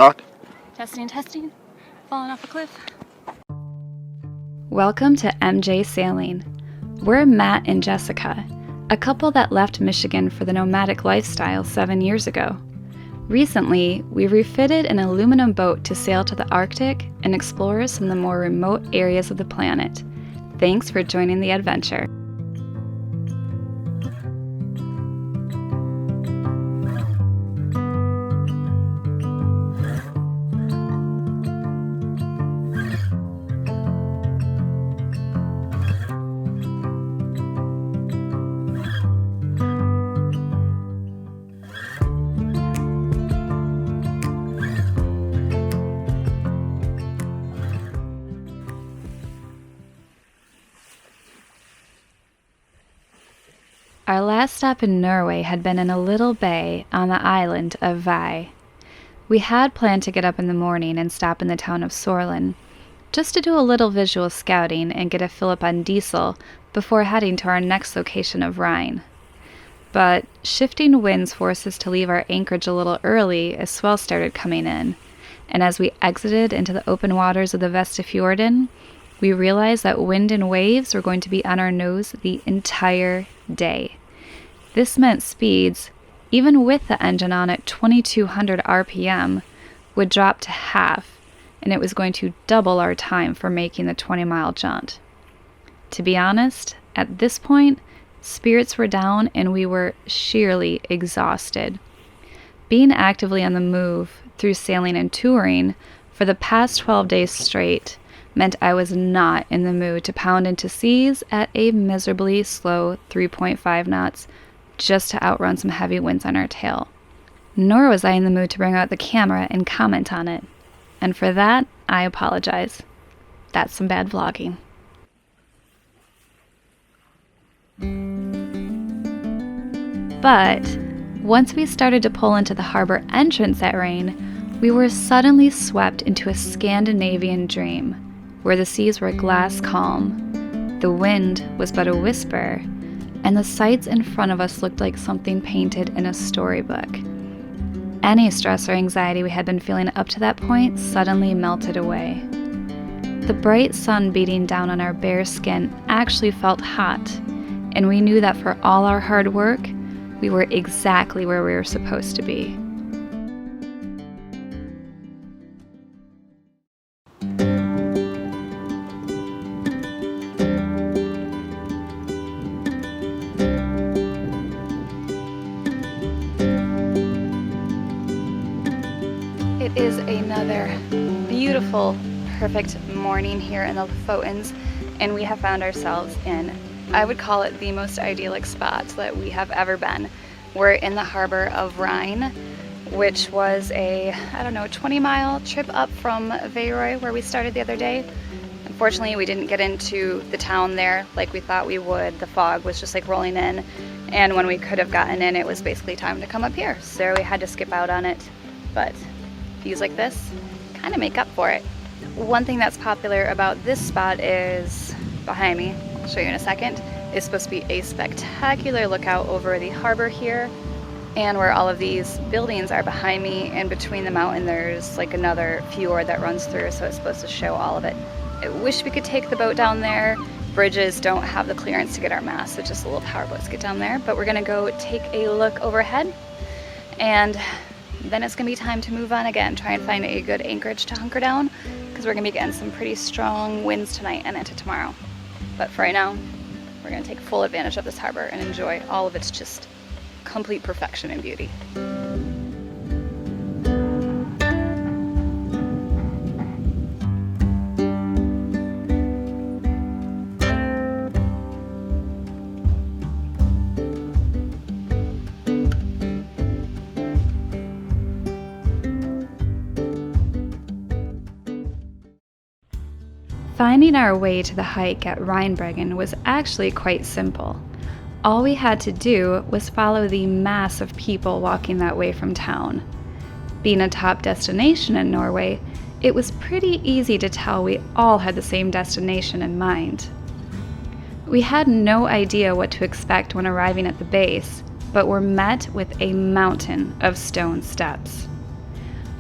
talk? Testing, testing. Falling off a cliff. Welcome to MJ Sailing. We're Matt and Jessica, a couple that left Michigan for the nomadic lifestyle 7 years ago. Recently, we refitted an aluminum boat to sail to the Arctic and explore some of the more remote areas of the planet. Thanks for joining the adventure. Our last stop in Norway had been in a little bay on the island of Vi. We had planned to get up in the morning and stop in the town of Sorlin, just to do a little visual scouting and get a fill up on diesel before heading to our next location of Rhine. But shifting winds forced us to leave our anchorage a little early as swells started coming in, and as we exited into the open waters of the Vestafjorden, we realized that wind and waves were going to be on our nose the entire day. This meant speeds, even with the engine on at 2200 RPM, would drop to half, and it was going to double our time for making the 20-mile jaunt. To be honest, at this point, spirits were down and we were sheerly exhausted. Being actively on the move through sailing and touring for the past 12 days straight meant I was not in the mood to pound into seas at a miserably slow 3.5 knots just to outrun some heavy winds on our tail. Nor was I in the mood to bring out the camera and comment on it. And for that, I apologize. That's some bad vlogging. But once we started to pull into the harbor entrance at Rhine, we were suddenly swept into a Scandinavian dream, where the seas were glass calm, the wind was but a whisper, and the sights in front of us looked like something painted in a storybook. Any stress or anxiety we had been feeling up to that point suddenly melted away. The bright sun beating down on our bare skin actually felt hot, and we knew that for all our hard work, we were exactly where we were supposed to be. It is another beautiful, perfect morning here in the Lofotens, and we have found ourselves in, I would call it, the most idyllic spot that we have ever been. We're in the harbor of Rhine, which was a, 20-mile trip up from Veyroy, where we started the other day. Unfortunately, we didn't get into the town there like we thought we would. The fog was just like rolling in, and when we could have gotten in, it was basically time to come up here. So we had to skip out on it, but views like this kind of make up for it. One thing that's popular about this spot is behind me, I'll show you in a second, is supposed to be a spectacular lookout over the harbor here, and where all of these buildings are behind me, and between the mountain there's like another fjord that runs through, so it's supposed to show all of it. I wish we could take the boat down there. Bridges don't have the clearance to get our mast, so just the little power boats get down there, but we're gonna go take a look overhead, and then it's gonna be time to move on again, try and find a good anchorage to hunker down, because we're gonna be getting some pretty strong winds tonight and into tomorrow. But for right now, we're gonna take full advantage of this harbor and enjoy all of its just complete perfection and beauty. Finding our way to the hike at Reinebringen was actually quite simple. All we had to do was follow the mass of people walking that way from town. Being a top destination in Norway, it was pretty easy to tell we all had the same destination in mind. We had no idea what to expect when arriving at the base, but were met with a mountain of stone steps.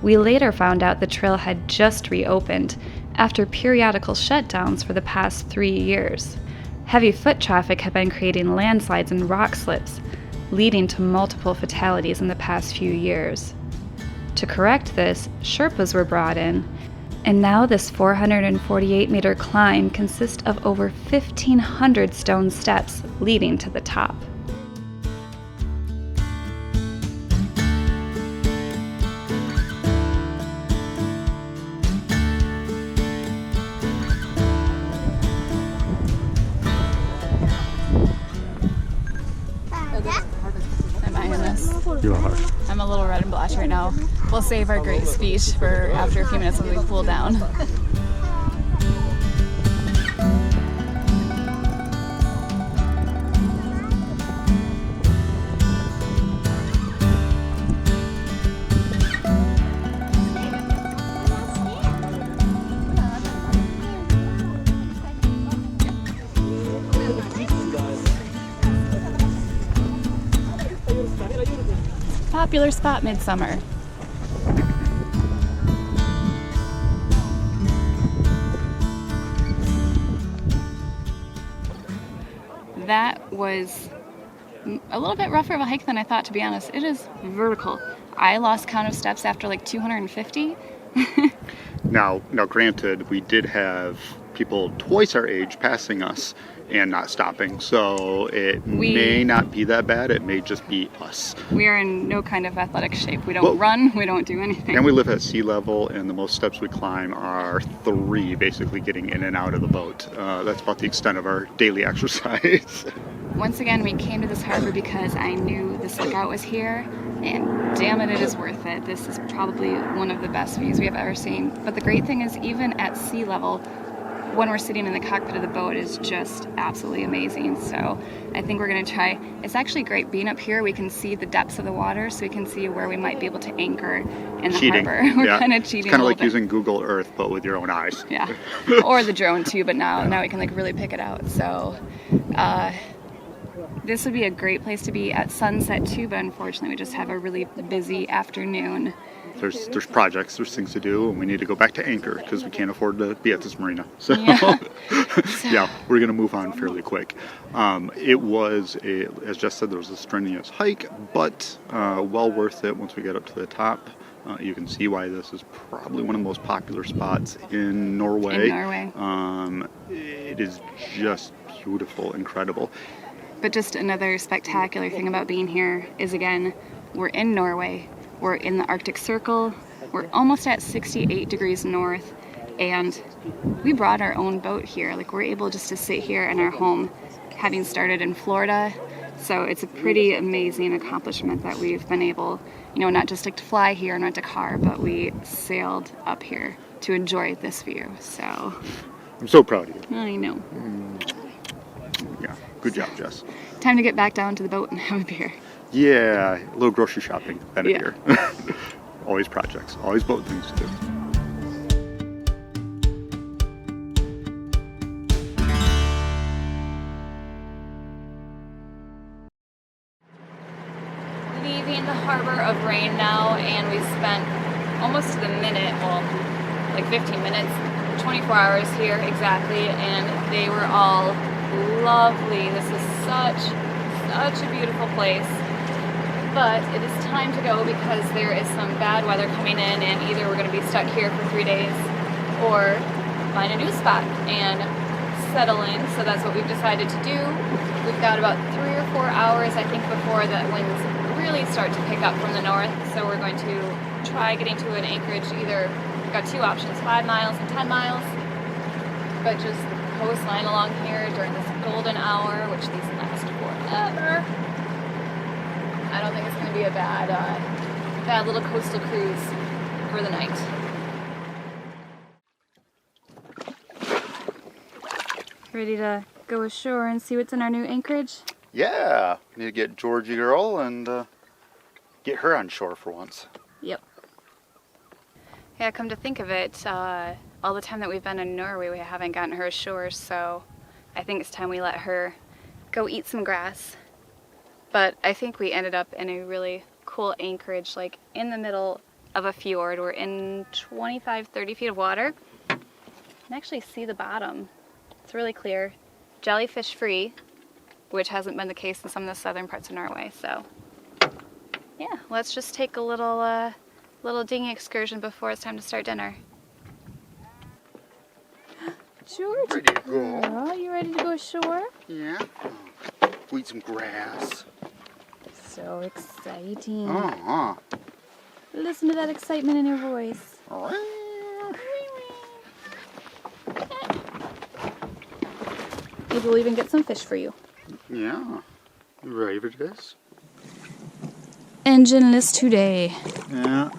We later found out the trail had just reopened after periodical shutdowns for the past 3 years. Heavy foot traffic had been creating landslides and rock slips, leading to multiple fatalities in the past few years. To correct this, Sherpas were brought in, and now this 448-meter climb consists of over 1,500 stone steps leading to the top. You are. I'm a little red and blush right now. We'll save our great speech for after a few minutes when we cool down. Popular spot midsummer. That was a little bit rougher of a hike than I thought, to be honest. It is vertical. I lost count of steps after like 250. Now, granted, we did have people twice our age passing us and not stopping, so it may not be that bad. It may just be us. We are in no kind of athletic shape. We don't run, we don't do anything. And we live at sea level, and the most steps we climb are 3, basically getting in and out of the boat. That's about the extent of our daily exercise. Once again, we came to this harbor because I knew this lookout was here, and damn it, it is worth it. This is probably one of the best views we have ever seen. But the great thing is, even at sea level, when we're sitting in the cockpit of the boat is just absolutely amazing. So I think we're gonna try. It's actually great being up here. We can see the depths of the water, so we can see where we might be able to anchor in the harbor. We're kind of cheating. It's kind of like using Google Earth, but with your own eyes. Yeah, or the drone too. But now we can like really pick it out. So this would be a great place to be at sunset too. But unfortunately, we just have a really busy afternoon. There's projects, there's things to do, and we need to go back to anchor because we can't afford to be at this marina. So yeah, we're gonna move on fairly quick. It was as Jess said, there was a strenuous hike, but well worth it once we get up to the top. You can see why this is probably one of the most popular spots in Norway. It is just beautiful, incredible. But just another spectacular thing about being here is, again, we're in Norway. We're in the Arctic Circle. We're almost at 68 degrees north, and we brought our own boat here. Like, we're able just to sit here in our home, having started in Florida. So it's a pretty amazing accomplishment that we've been able, not just like to fly here and rent a car, but we sailed up here to enjoy this view. So I'm so proud of you. I know. Yeah, good job, Jess. Time to get back down to the boat and have a beer. Yeah, a little grocery shopping, then a beer. Always projects, always boat things to do. Leaving the harbor of Rain now, and we spent almost to the minute, well, like 15 minutes, 24 hours here exactly, and they were all lovely. This is such a beautiful place. But it is time to go because there is some bad weather coming in, and either we're going to be stuck here for 3 days or find a new spot and settle in. So that's what we've decided to do. We've got about 3 or 4 hours, I think, before the winds really start to pick up from the north. So we're going to try getting to an anchorage. We've got 2 options, 5 miles and 10 miles. But just the coastline along here during this golden hour, which these last forever. I don't think it's going to be a bad little coastal cruise for the night. Ready to go ashore and see what's in our new anchorage? Yeah, need to get Georgie girl and get her on shore for once. Yep. Yeah, come to think of it, all the time that we've been in Norway, we haven't gotten her ashore, so I think it's time we let her go eat some grass. But I think we ended up in a really cool anchorage, like in the middle of a fjord. We're in 25, 30 feet of water. You can actually see the bottom. It's really clear. Jellyfish free, which hasn't been the case in some of the southern parts of Norway. So yeah, let's just take a little dinghy excursion before it's time to start dinner. George, Ready to go. girl, you ready to go ashore? Yeah. Go eat some grass. So exciting. Uh-huh. Listen to that excitement in your voice. Maybe we'll even get some fish for you. Yeah. You ready for this? Engineless today. Yeah.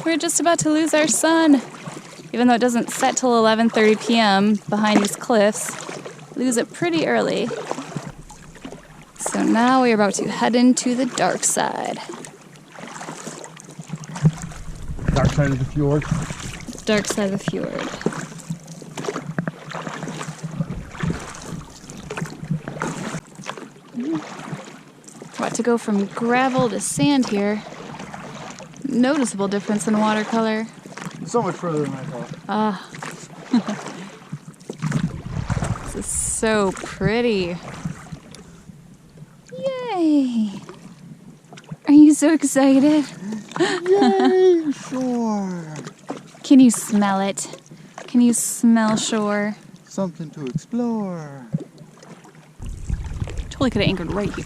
We're just about to lose our sun. Even though it doesn't set till 11:30 p.m. behind these cliffs, lose it pretty early. So now we're about to head into the dark side. Dark side of the fjord. Dark side of the fjord. About to go from gravel to sand here. Noticeable difference in watercolor. So much further than I thought. This is so pretty. Yay! Are you so excited? Yay, shore. Can you smell it? Can you smell shore? Something to explore. Totally could have anchored right here.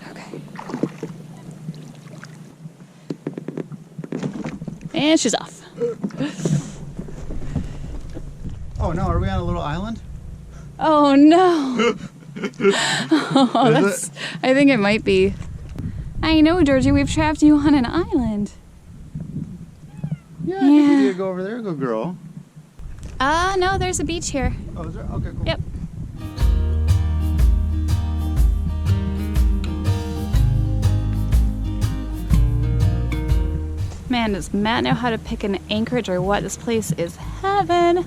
Okay. And she's off. Oh no, are we on a little island? Oh no! Oh, that's. I think it might be. I know, Georgie. We've trapped you on an island. Yeah, I think you Yeah. need to go over there, go girl. No, there's a beach here. Oh, is there? Okay, cool. Yep. Man, does Matt know how to pick an anchorage or what? This place is heaven.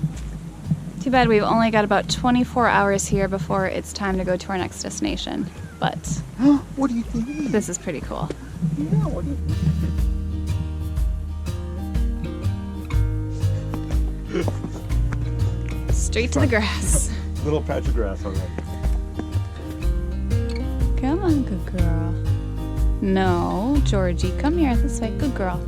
Too bad we've only got about 24 hours here before it's time to go to our next destination. But What do you think? this is pretty cool. Yeah, what do you Straight to the grass. Little patch of grass already. Come on, good girl. No, Georgie, come here this way. Good girl.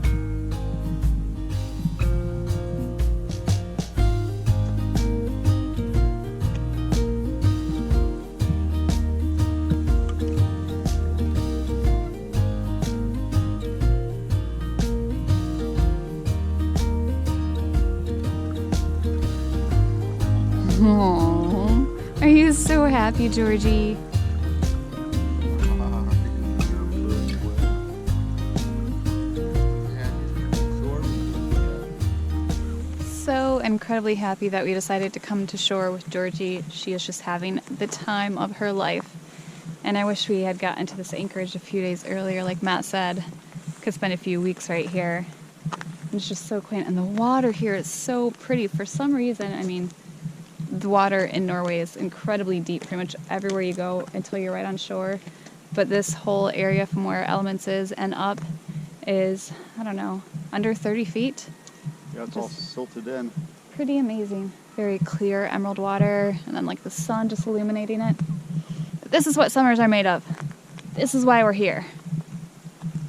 Aww. Are you so happy, Georgie? So incredibly happy that we decided to come to shore with Georgie. She is just having the time of her life. And I wish we had gotten to this anchorage a few days earlier, like Matt said. Could spend a few weeks right here. And it's just so quaint. And the water here is so pretty. For some reason, I mean, the water in Norway is incredibly deep pretty much everywhere you go until you're right on shore. But this whole area from where Elements is and up is, I don't know, under 30 feet. Yeah, it's all silted in. Pretty amazing. Very clear emerald water, and then like the sun just illuminating it. But this is what summers are made of. This is why we're here.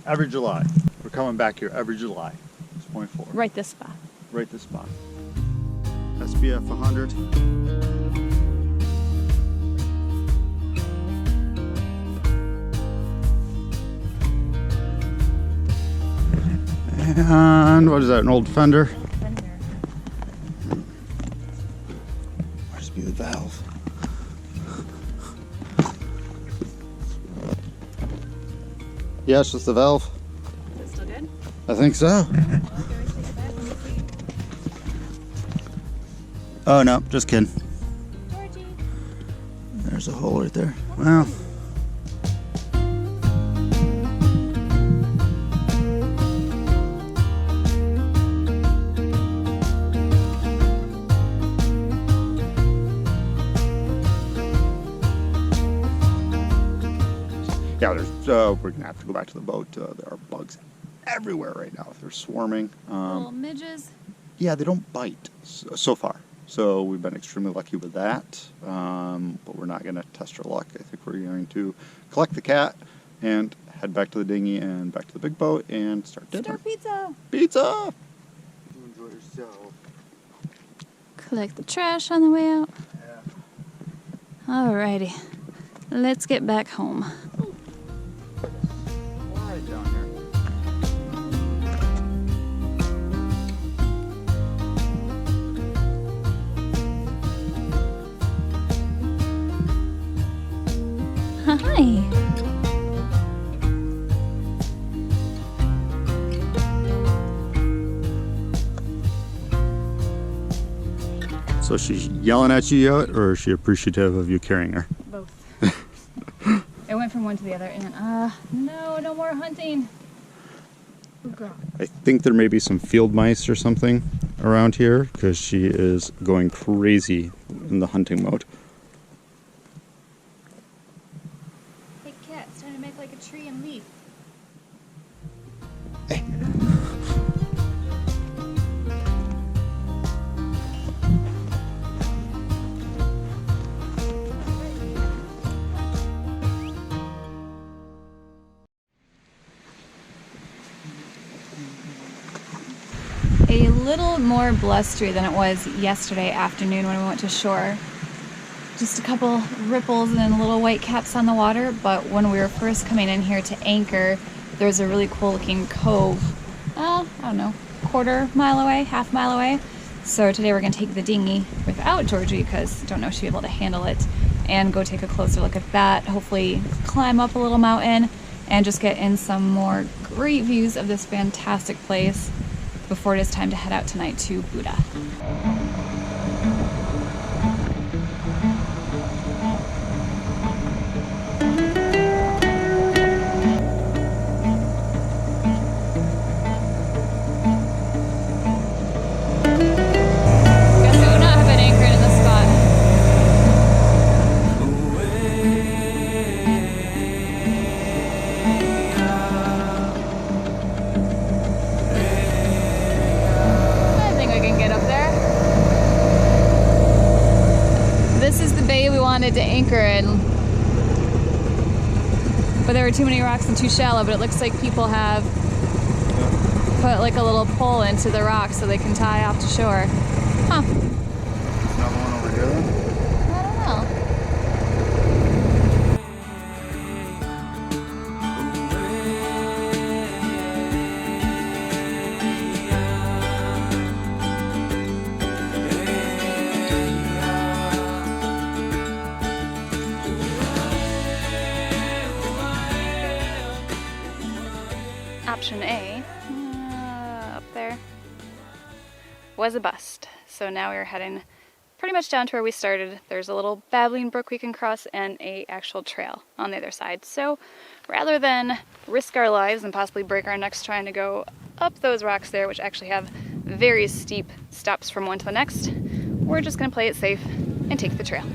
Every July. We're coming back here every July. It's point 4. Right this spot. Right this spot. SPF 100. And what is that, an old fender? Must be the valve. Yeah, it's just the valve. Is it still good? I think so. Oh no, just kidding. Georgie. There's a hole right there. Well. we're gonna have to go back to the boat. There are bugs everywhere right now. They're swarming. Little midges. Yeah, they don't bite so far. So we've been extremely lucky with that. But we're not gonna test our luck. I think we're going to collect the cat and head back to the dinghy and back to the big boat and start dinner. Start pizza. Pizza! Enjoy yourself. Collect the trash on the way out. Yeah. Alrighty, let's get back home. Slide down here. Hi. So she's yelling at you yet, or is she appreciative of you carrying her? Both. It went from one to the other, and no more hunting. Oh, girl. I think there may be some field mice or something around here because she is going crazy in the hunting mode. Hey, cat, it's trying to make like a tree and leaf. A little more blustery than it was yesterday afternoon when we went to shore. Just a couple ripples and little white caps on the water, but when we were first coming in here to anchor, there was a really cool looking cove, I don't know, quarter-mile away, half-mile away. So today we're gonna take the dinghy without Georgie because I don't know if she'll be able to handle it, and go take a closer look at that, hopefully climb up a little mountain and just get in some more great views of this fantastic place before it is time to head out tonight to Buda. Guess we would not have been anchored in this spot. I think we can get up there. This is the bay we wanted to anchor in, but there were too many rocks and too shallow, but it looks like people have put like a little pole into the rock so they can tie off to shore. Huh. Another one over here then? I don't know. Option A, up there, was a bust. So now we're heading pretty much down to where we started. There's a little babbling brook we can cross and a actual trail on the other side. So rather than risk our lives and possibly break our necks trying to go up those rocks there, which actually have very steep stops from one to the next, we're just gonna play it safe and take the trail.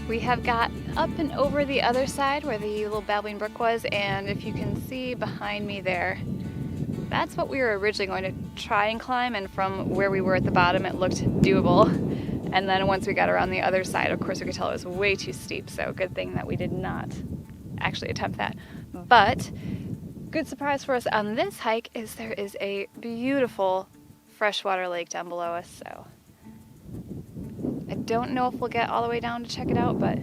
We have got up and over the other side where the little babbling brook was, and if you can see behind me there, that's what we were originally going to try and climb, and from where we were at the bottom it looked doable. And then once we got around the other side, of course we could tell it was way too steep, so good thing that we did not actually attempt that. But good surprise for us on this hike is there is a beautiful freshwater lake down below us, so I don't know if we'll get all the way down to check it out, but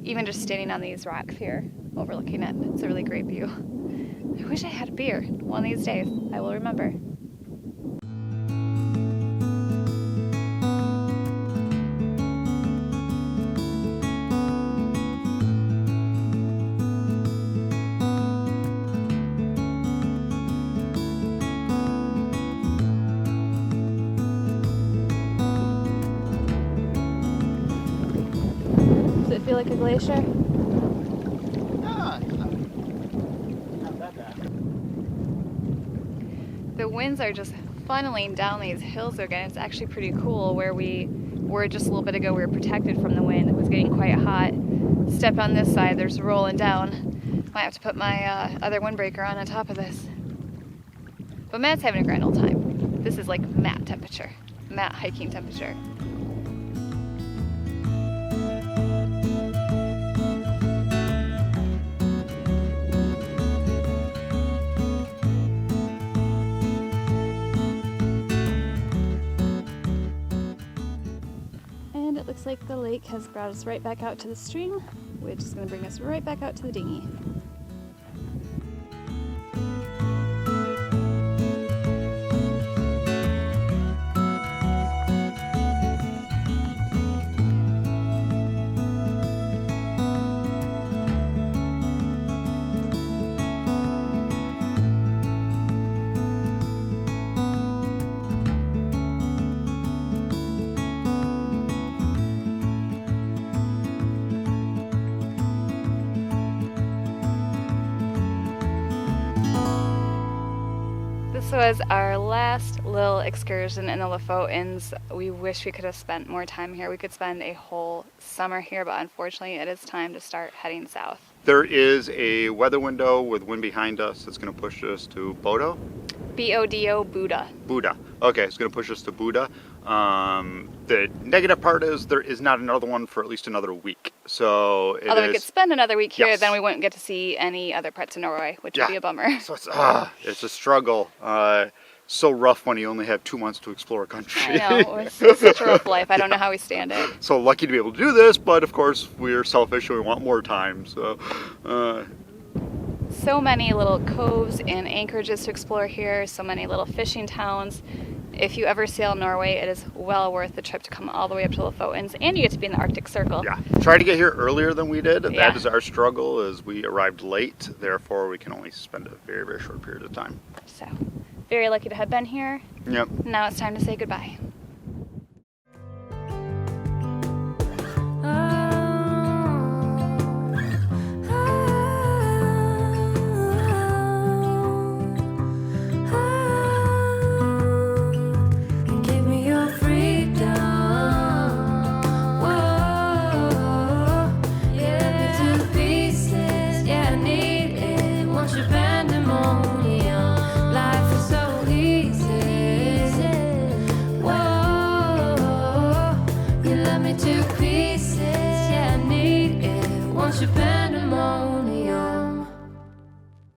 even just standing on these rocks here, overlooking it, it's a really great view. I wish I had a beer. One of these days, I will remember. Does it feel like a glacier? Not that bad. The winds are just funneling down these hills again. It's actually pretty cool. Where we were just a little bit ago, we were protected from the wind. It was getting quite hot. Step on this side, there's rolling down. Might have to put my other windbreaker on top of this. But Matt's having a grand old time. This is like Matt temperature, Matt hiking temperature. And it looks like the lake has brought us right back out to the stream, which is going to bring us right back out to the dinghy. This was our last little excursion in the Lofotens. We wish we could have spent more time here. We could spend a whole summer here, but unfortunately it is time to start heading south. There is a weather window with wind behind us that's going to push us to Bodo. B-O-D-O, Buddha. Buddha. Okay, it's going to push us to Buddha. The negative part is there is not another one for at least another week. So Although we could spend another week here, Yes. then we wouldn't get to see any other parts of Norway, which would be a bummer. So it's a struggle. So rough when you only have 2 months to explore a country. I know, it's such a rough life. I don't know how we stand it. So lucky to be able to do this, but of course we're selfish and we want more time. So So many little coves and anchorages to explore here, so many little fishing towns. If you ever sail Norway, it is well worth the trip to come all the way up to Lofotens, and you get to be in the Arctic Circle. yeah, try to get here earlier than we did. Yeah. That is our struggle, is we arrived late, therefore we can only spend a very, very short period of time. So, very lucky to have been here. Yep. Now it's time to say goodbye.